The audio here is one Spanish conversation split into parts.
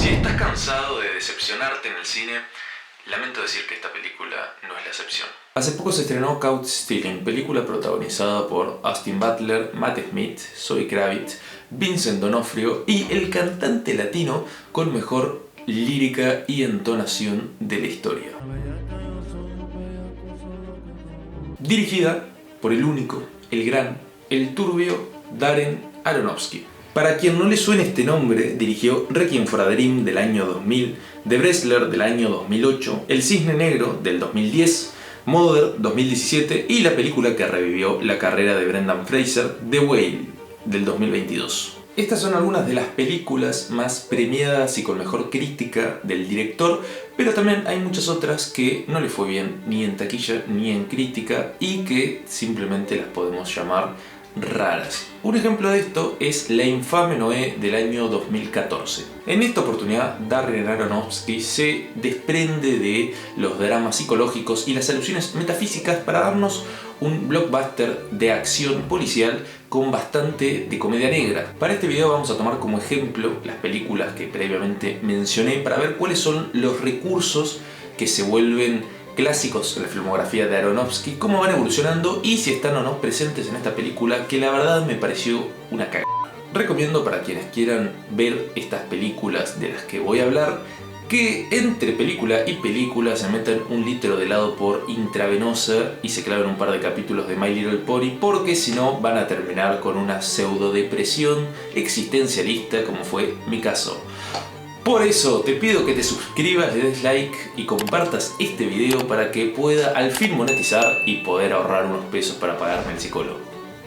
Si estás cansado de decepcionarte en el cine, lamento decir que esta película no es la excepción. Hace poco se estrenó Caught Stealing, película protagonizada por Austin Butler, Matt Smith, Zoe Kravitz, Vincent D'Onofrio y el cantante latino con mejor lírica y entonación de la historia. Dirigida por el único, el gran, el turbio Darren Aronofsky. Para quien no le suene este nombre, dirigió Requiem for a Dream del año 2000, The Wrestler del año 2008, El Cisne Negro del 2010, Mother 2017 y la película que revivió la carrera de Brendan Fraser, The Whale del 2022. Estas son algunas de las películas más premiadas y con mejor crítica del director, pero también hay muchas otras que no le fue bien ni en taquilla ni en crítica y que simplemente las podemos llamar raras. Un ejemplo de esto es La infame Noé del año 2014. En esta oportunidad, Darren Aronofsky se desprende de los dramas psicológicos y las alusiones metafísicas para darnos un blockbuster de acción policial con bastante de comedia negra. Para este video vamos a tomar como ejemplo las películas que previamente mencioné para ver cuáles son los recursos que se vuelven clásicos en la filmografía de Aronofsky, cómo van evolucionando y si están o no presentes en esta película, que la verdad me pareció una cagada. Recomiendo para quienes quieran ver estas películas de las que voy a hablar, que entre película y película se metan 1 litro de helado por intravenosa y se claven un par de capítulos de My Little Pony, porque si no van a terminar con una pseudo depresión existencialista como fue mi caso. Por eso te pido que te suscribas, le des like y compartas este video para que pueda al fin monetizar y poder ahorrar unos pesos para pagarme el psicólogo.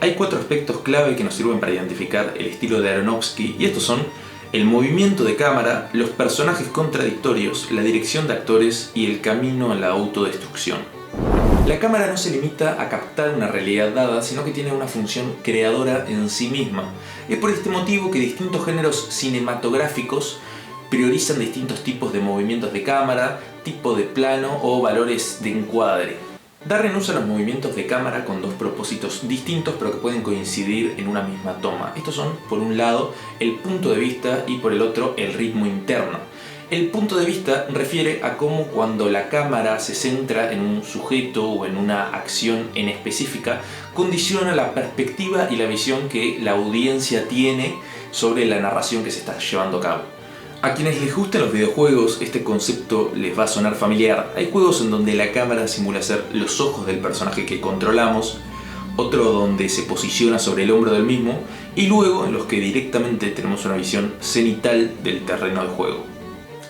Hay 4 aspectos clave que nos sirven para identificar el estilo de Aronofsky y estos son el movimiento de cámara, los personajes contradictorios, la dirección de actores y el camino a la autodestrucción. La cámara no se limita a captar una realidad dada, sino que tiene una función creadora en sí misma. Es por este motivo que distintos géneros cinematográficos priorizan distintos tipos de movimientos de cámara, tipo de plano o valores de encuadre. Darren usa los movimientos de cámara con 2 propósitos distintos pero que pueden coincidir en una misma toma. Estos son, por un lado, el punto de vista y por el otro, el ritmo interno. El punto de vista refiere a cómo cuando la cámara se centra en un sujeto o en una acción en específica, condiciona la perspectiva y la visión que la audiencia tiene sobre la narración que se está llevando a cabo. A quienes les gusten los videojuegos, este concepto les va a sonar familiar. Hay juegos en donde la cámara simula ser los ojos del personaje que controlamos, otro donde se posiciona sobre el hombro del mismo, y luego en los que directamente tenemos una visión cenital del terreno de juego.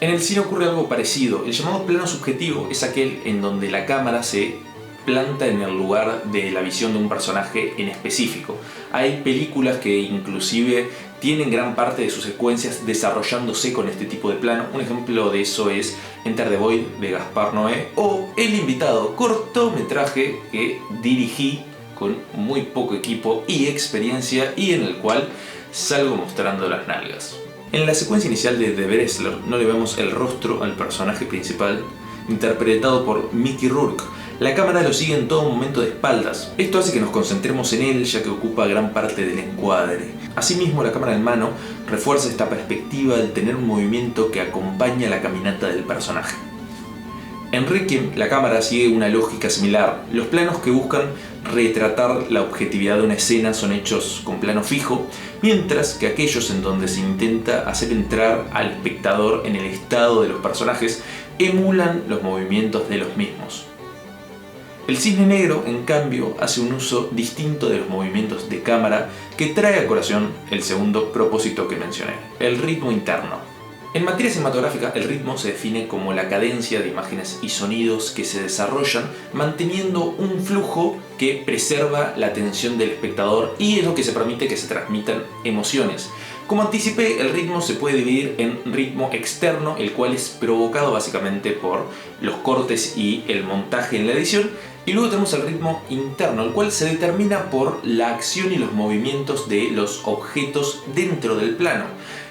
En el cine ocurre algo parecido. El llamado plano subjetivo es aquel en donde la cámara se planta en el lugar de la visión de un personaje en específico. Hay películas que inclusive tienen gran parte de sus secuencias desarrollándose con este tipo de plano. Un ejemplo de eso es Enter the Void de Gaspar Noé o El Invitado, cortometraje que dirigí con muy poco equipo y experiencia y en el cual salgo mostrando las nalgas. En la secuencia inicial de The Wrestler no le vemos el rostro al personaje principal, interpretado por Mickey Rourke. La cámara lo sigue en todo momento de espaldas. Esto hace que nos concentremos en él, ya que ocupa gran parte del encuadre. Asimismo, la cámara en mano refuerza esta perspectiva al tener un movimiento que acompaña la caminata del personaje. En Requiem, la cámara sigue una lógica similar. Los planos que buscan retratar la objetividad de una escena son hechos con plano fijo, mientras que aquellos en donde se intenta hacer entrar al espectador en el estado de los personajes emulan los movimientos de los mismos. El Cisne Negro, en cambio, hace un uso distinto de los movimientos de cámara que trae a colación el segundo propósito que mencioné, el ritmo interno. En materia cinematográfica, el ritmo se define como la cadencia de imágenes y sonidos que se desarrollan manteniendo un flujo que preserva la atención del espectador y es lo que se permite que se transmitan emociones. Como anticipé, el ritmo se puede dividir en ritmo externo, el cual es provocado básicamente por los cortes y el montaje en la edición, y luego tenemos el ritmo interno, el cual se determina por la acción y los movimientos de los objetos dentro del plano.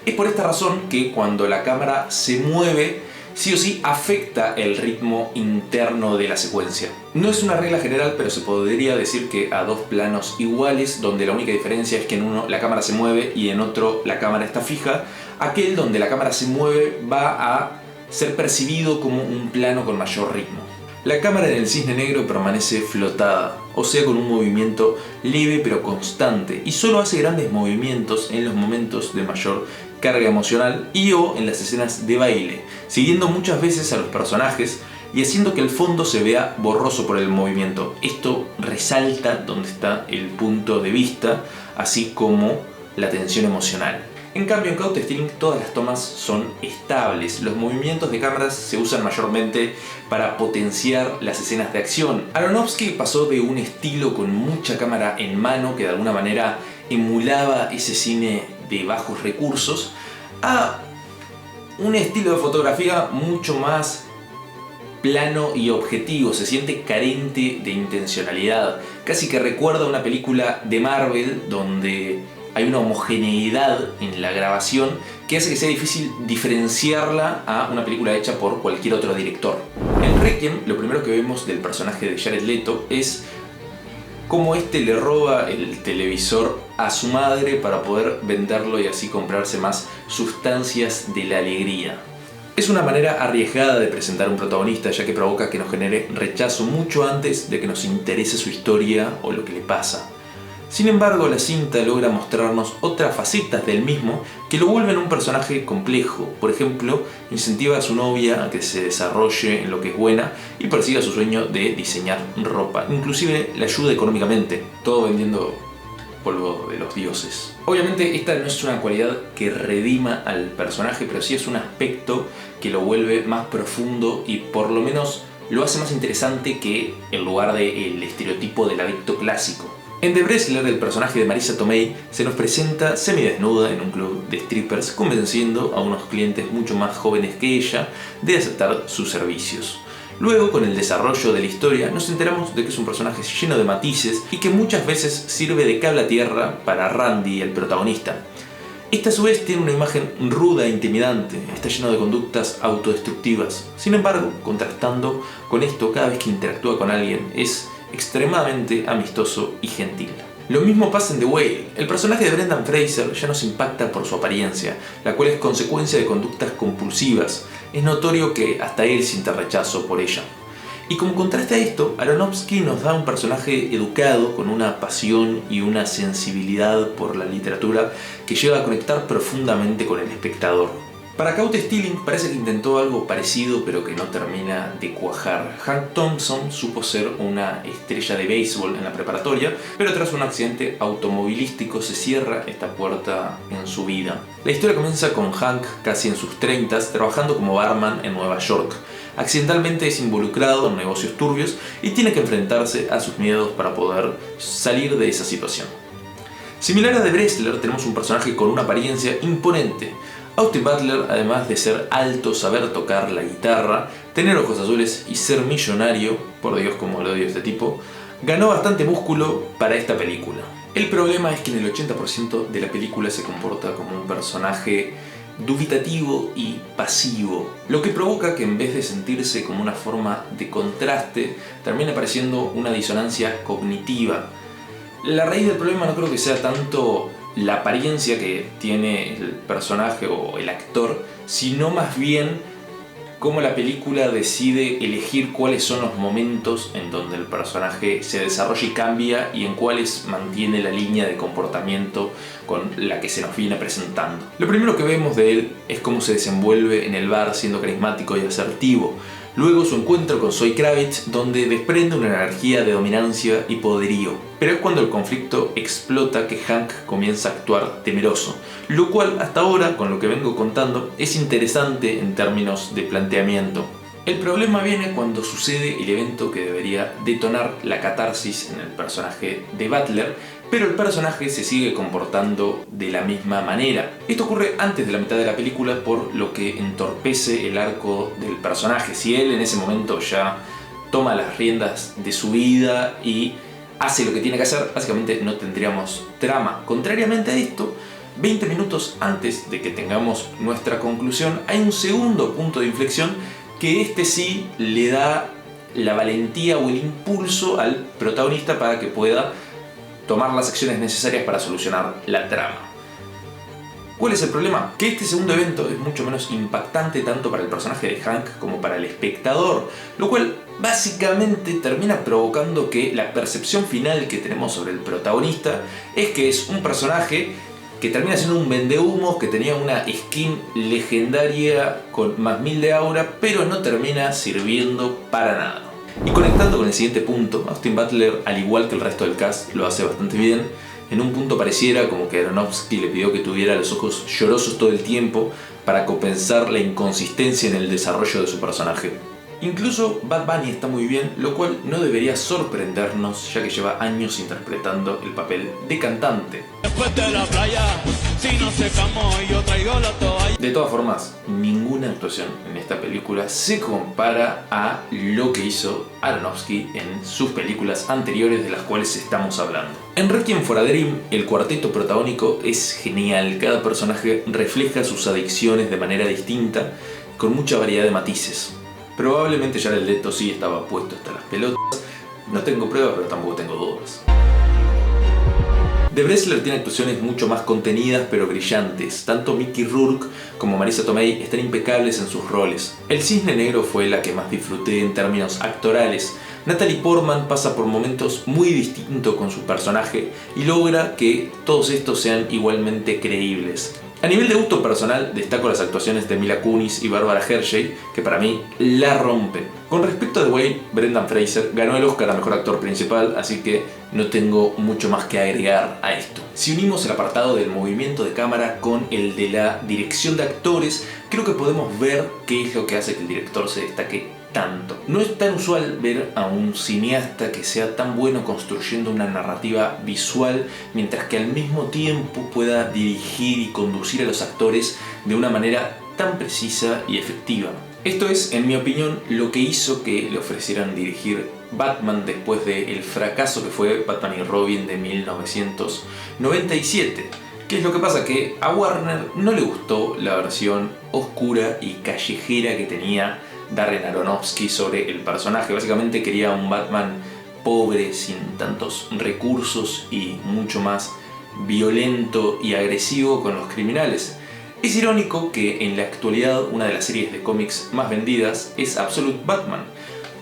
Es por esta razón que cuando la cámara se mueve, sí o sí afecta el ritmo interno de la secuencia. No es una regla general, pero se podría decir que a 2 planos iguales, donde la única diferencia es que en uno la cámara se mueve y en otro la cámara está fija, aquel donde la cámara se mueve va a ser percibido como un plano con mayor ritmo. La cámara en el Cisne Negro permanece flotada, o sea con un movimiento leve pero constante, y solo hace grandes movimientos en los momentos de mayor carga emocional y o en las escenas de baile, siguiendo muchas veces a los personajes y haciendo que el fondo se vea borroso por el movimiento. Esto resalta donde está el punto de vista, así como la tensión emocional. En cambio, en Caught Stealing todas las tomas son estables. Los movimientos de cámaras se usan mayormente para potenciar las escenas de acción. Aronofsky pasó de un estilo con mucha cámara en mano, que de alguna manera emulaba ese cine de bajos recursos, a un estilo de fotografía mucho más plano y objetivo. Se siente carente de intencionalidad. Casi que recuerda una película de Marvel donde hay una homogeneidad en la grabación que hace que sea difícil diferenciarla a una película hecha por cualquier otro director. En Requiem, lo primero que vemos del personaje de Jared Leto es cómo este le roba el televisor a su madre para poder venderlo y así comprarse más sustancias de la alegría. Es una manera arriesgada de presentar un protagonista, ya que provoca que nos genere rechazo mucho antes de que nos interese su historia o lo que le pasa. Sin embargo, la cinta logra mostrarnos otras facetas del mismo que lo vuelven un personaje complejo. Por ejemplo, incentiva a su novia a que se desarrolle en lo que es buena y persiga su sueño de diseñar ropa. Inclusive la ayuda económicamente, todo vendiendo polvo de los dioses. Obviamente esta no es una cualidad que redima al personaje, pero sí es un aspecto que lo vuelve más profundo y por lo menos lo hace más interesante que en lugar del estereotipo del adicto clásico. En The Wrestler, el personaje de Marisa Tomei se nos presenta semidesnuda en un club de strippers, convenciendo a unos clientes mucho más jóvenes que ella de aceptar sus servicios. Luego, con el desarrollo de la historia, nos enteramos de que es un personaje lleno de matices y que muchas veces sirve de cable a tierra para Randy, el protagonista. Este a su vez tiene una imagen ruda e intimidante, está lleno de conductas autodestructivas. Sin embargo, contrastando con esto, cada vez que interactúa con alguien es extremadamente amistoso y gentil. Lo mismo pasa en The Whale. El personaje de Brendan Fraser ya nos impacta por su apariencia, la cual es consecuencia de conductas compulsivas. Es notorio que hasta él siente rechazo por ella. Y como contraste a esto, Aronofsky nos da un personaje educado, con una pasión y una sensibilidad por la literatura que llega a conectar profundamente con el espectador. Para Caught Stealing parece que intentó algo parecido pero que no termina de cuajar. Hank Thompson supo ser una estrella de béisbol en la preparatoria, pero tras un accidente automovilístico se cierra esta puerta en su vida. La historia comienza con Hank casi en sus 30s trabajando como barman en Nueva York. Accidentalmente es involucrado en negocios turbios y tiene que enfrentarse a sus miedos para poder salir de esa situación. Similar a The Wrestler, tenemos un personaje con una apariencia imponente. Austin Butler, además de ser alto, saber tocar la guitarra, tener ojos azules y ser millonario, por Dios como lo odio este tipo, ganó bastante músculo para esta película. El problema es que en el 80% de la película se comporta como un personaje dubitativo y pasivo, lo que provoca que en vez de sentirse como una forma de contraste, termine pareciendo una disonancia cognitiva. La raíz del problema no creo que sea tanto la apariencia que tiene el personaje o el actor, sino más bien cómo la película decide elegir cuáles son los momentos en donde el personaje se desarrolla y cambia y en cuáles mantiene la línea de comportamiento con la que se nos viene presentando. Lo primero que vemos de él es cómo se desenvuelve en el bar siendo carismático y asertivo. Luego su encuentro con Zoe Kravitz, donde desprende una energía de dominancia y poderío. Pero es cuando el conflicto explota que Hank comienza a actuar temeroso, lo cual hasta ahora, con lo que vengo contando, es interesante en términos de planteamiento. El problema viene cuando sucede el evento que debería detonar la catarsis en el personaje de Butler, pero el personaje se sigue comportando de la misma manera. Esto ocurre antes de la mitad de la película, por lo que entorpece el arco del personaje. Si él en ese momento ya toma las riendas de su vida y hace lo que tiene que hacer, básicamente no tendríamos trama. Contrariamente a esto, 20 minutos antes de que tengamos nuestra conclusión, hay un segundo punto de inflexión que este sí le da la valentía o el impulso al protagonista para que pueda tomar las acciones necesarias para solucionar la trama. ¿Cuál es el problema? Que este segundo evento es mucho menos impactante tanto para el personaje de Hank como para el espectador, lo cual básicamente termina provocando que la percepción final que tenemos sobre el protagonista es que es un personaje que termina siendo un vendehumos, que tenía una skin legendaria con más 1000 de aura, pero no termina sirviendo para nada. Y conectando con el siguiente punto, Austin Butler, al igual que el resto del cast, lo hace bastante bien. En un punto pareciera como que Aronofsky le pidió que tuviera los ojos llorosos todo el tiempo para compensar la inconsistencia en el desarrollo de su personaje. Incluso Bad Bunny está muy bien, lo cual no debería sorprendernos, ya que lleva años interpretando el papel de cantante. Después de la playa, si nos secamos yo traigo la toalla. De todas formas, ninguna actuación en esta película se compara a lo que hizo Aronofsky en sus películas anteriores de las cuales estamos hablando. En Requiem for a Dream, el cuarteto protagónico es genial, cada personaje refleja sus adicciones de manera distinta, con mucha variedad de matices. Probablemente Jared Leto sí estaba puesto hasta las pelotas, no tengo pruebas pero tampoco tengo dudas. The Wrestler tiene actuaciones mucho más contenidas pero brillantes. Tanto Mickey Rourke como Marisa Tomei están impecables en sus roles. El Cisne Negro fue la que más disfruté en términos actorales. Natalie Portman pasa por momentos muy distintos con su personaje y logra que todos estos sean igualmente creíbles. A nivel de gusto personal, destaco las actuaciones de Mila Kunis y Barbara Hershey, que para mí la rompen. Con respecto a The Whale, Brendan Fraser ganó el Oscar a Mejor Actor Principal, así que no tengo mucho más que agregar a esto. Si unimos el apartado del movimiento de cámara con el de la dirección de actores, creo que podemos ver qué es lo que hace que el director se destaque tanto. No es tan usual ver a un cineasta que sea tan bueno construyendo una narrativa visual, mientras que al mismo tiempo pueda dirigir y conducir a los actores de una manera tan precisa y efectiva. Esto es, en mi opinión, lo que hizo que le ofrecieran dirigir Batman después del fracaso que fue Batman y Robin de 1997. ¿Qué es lo que pasa? Que a Warner no le gustó la versión oscura y callejera que tenía Darren Aronofsky sobre el personaje. Básicamente quería un Batman pobre, sin tantos recursos y mucho más violento y agresivo con los criminales. Es irónico que en la actualidad una de las series de cómics más vendidas es Absolute Batman,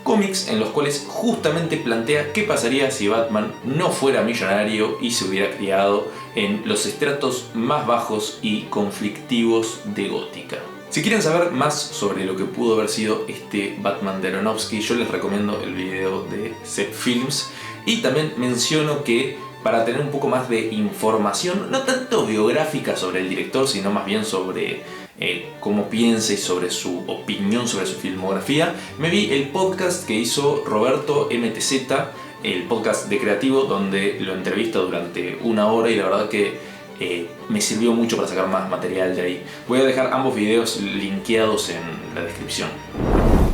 cómics en los cuales justamente plantea qué pasaría si Batman no fuera millonario y se hubiera criado en los estratos más bajos y conflictivos de Gótica. Si quieren saber más sobre lo que pudo haber sido este Batman de Aronofsky, yo les recomiendo el video de Set Films, y también menciono que para tener un poco más de información, no tanto biográfica sobre el director, sino más bien sobre cómo piensa y sobre su opinión sobre su filmografía, me vi el podcast que hizo Roberto MTZ, el podcast de Creativo, donde lo entrevista durante 1 hora y la verdad que me sirvió mucho para sacar más material de ahí. Voy a dejar ambos videos linkeados en la descripción.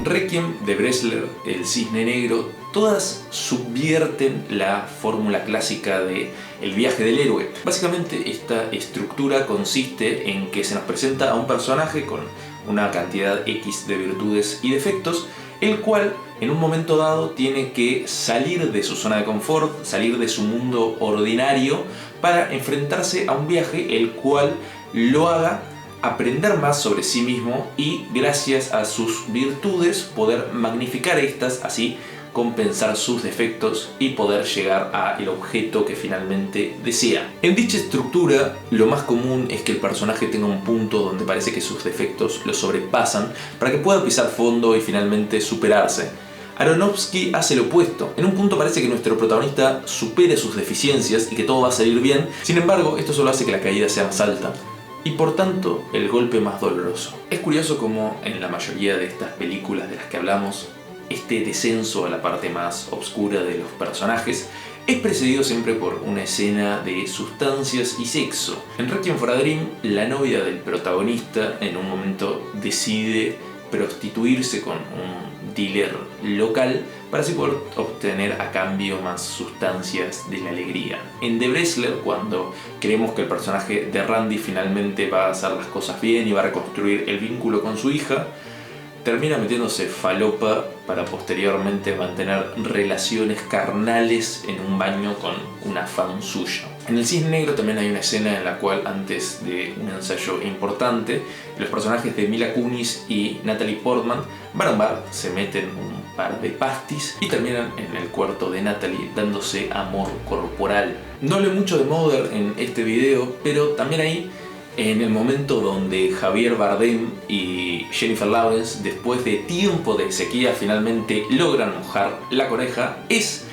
Requiem, The Wrestler, El Cisne Negro, todas subvierten la fórmula clásica de el viaje del héroe. Básicamente esta estructura consiste en que se nos presenta a un personaje con una cantidad X de virtudes y defectos, el cual en un momento dado tiene que salir de su zona de confort, salir de su mundo ordinario para enfrentarse a un viaje el cual lo haga aprender más sobre sí mismo y gracias a sus virtudes poder magnificar estas, así compensar sus defectos y poder llegar al objeto que finalmente desea. En dicha estructura, lo más común es que el personaje tenga un punto donde parece que sus defectos lo sobrepasan para que pueda pisar fondo y finalmente superarse. Aronofsky hace lo opuesto. En un punto parece que nuestro protagonista supere sus deficiencias y que todo va a salir bien. Sin embargo, esto solo hace que la caída sea más alta y por tanto el golpe más doloroso. Es curioso cómo en la mayoría de estas películas de las que hablamos, este descenso a la parte más oscura de los personajes es precedido siempre por una escena de sustancias y sexo. En Requiem for a Dream, la novia del protagonista en un momento decide prostituirse con un dealer local para así poder obtener a cambio más sustancias de la alegría. En The Wrestler, cuando creemos que el personaje de Randy finalmente va a hacer las cosas bien y va a reconstruir el vínculo con su hija, termina metiéndose falopa para posteriormente mantener relaciones carnales en un baño con una fan suya. En el Cisne Negro también hay una escena en la cual, antes de un ensayo importante, los personajes de Mila Kunis y Natalie Portman van a un bar, se meten un par de pastis y terminan en el cuarto de Natalie dándose amor corporal. No hablé mucho de Mother en este video, pero también ahí, en el momento donde Javier Bardem y Jennifer Lawrence, después de tiempo de sequía, finalmente logran mojar la coneja, es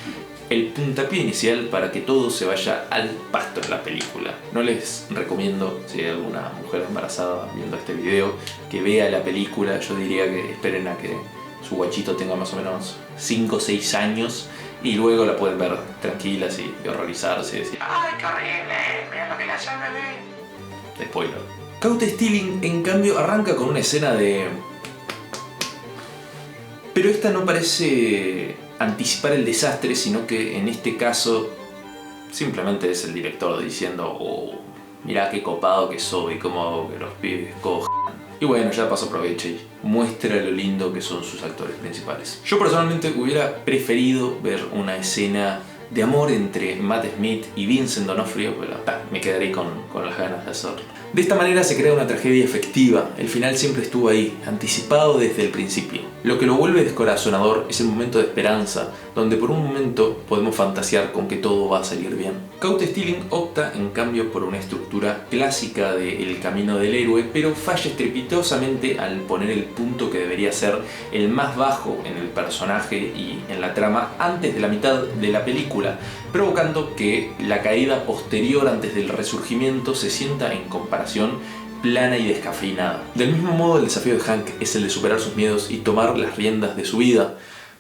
el puntapié inicial para que todo se vaya al pasto en la película. No les recomiendo, si hay alguna mujer embarazada viendo este video, que vea la película. Yo diría que esperen a que su guachito tenga más o menos 5 o 6 años y luego la pueden ver tranquilas y horrorizarse y decir ¡ay, qué horrible! ¡Mira lo que le hace al bebé! Spoiler. Caught Stealing, en cambio, arranca con una escena de... Pero esta no parece anticipar el desastre, sino que en este caso simplemente es el director diciendo oh, mirá qué copado que soy, cómo hago que los pibes cojan. Y bueno, ya paso aprovecha y muestra lo lindo que son sus actores principales. Yo personalmente hubiera preferido ver una escena de amor entre Matt Smith y Vincent D'Onofrio, pero me quedaré con las ganas de hacerlo. De esta manera se crea una tragedia efectiva. El final siempre estuvo ahí, anticipado desde el principio. Lo que lo vuelve descorazonador es el momento de esperanza, donde por un momento podemos fantasear con que todo va a salir bien. Caught Stealing opta en cambio por una estructura clásica de El camino del héroe, pero falla estrepitosamente al poner el punto que debería ser el más bajo en el personaje y en la trama antes de la mitad de la película, provocando que la caída posterior antes del resurgimiento se sienta en comparación plana y descafeinada. Del mismo modo, el desafío de Hank es el de superar sus miedos y tomar las riendas de su vida,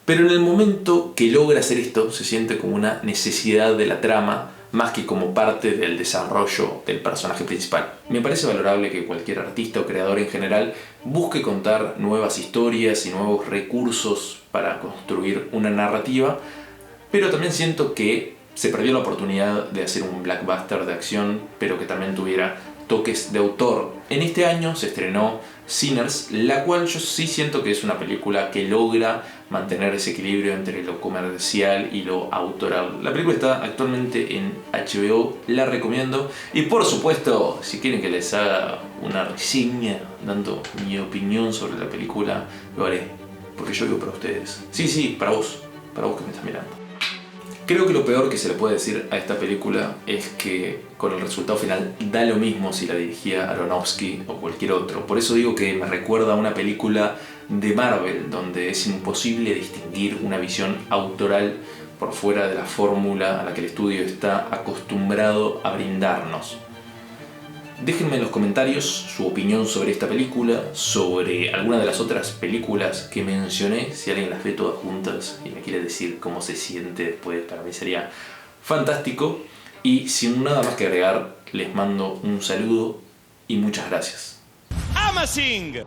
pero en el momento que logra hacer esto se siente como una necesidad de la trama más que como parte del desarrollo del personaje principal. Me parece valorable que cualquier artista o creador en general busque contar nuevas historias y nuevos recursos para construir una narrativa, pero también siento que se perdió la oportunidad de hacer un blockbuster de acción, pero que también tuviera toques de autor. En este año se estrenó Sinners, la cual yo sí siento que es una película que logra mantener ese equilibrio entre lo comercial y lo autoral. La película está actualmente en HBO, la recomiendo. Y por supuesto, si quieren que les haga una reseña dando mi opinión sobre la película, lo haré, porque yo vivo para ustedes. Sí, para vos que me estás mirando. Creo que lo peor que se le puede decir a esta película es que con el resultado final da lo mismo si la dirigía Aronofsky o cualquier otro. Por eso digo que me recuerda a una película de Marvel donde es imposible distinguir una visión autoral por fuera de la fórmula a la que el estudio está acostumbrado a brindarnos. Déjenme en los comentarios su opinión sobre esta película, sobre alguna de las otras películas que mencioné. Si alguien las ve todas juntas y me quiere decir cómo se siente después, para mí sería fantástico. Y sin nada más que agregar, les mando un saludo y muchas gracias. Amazing!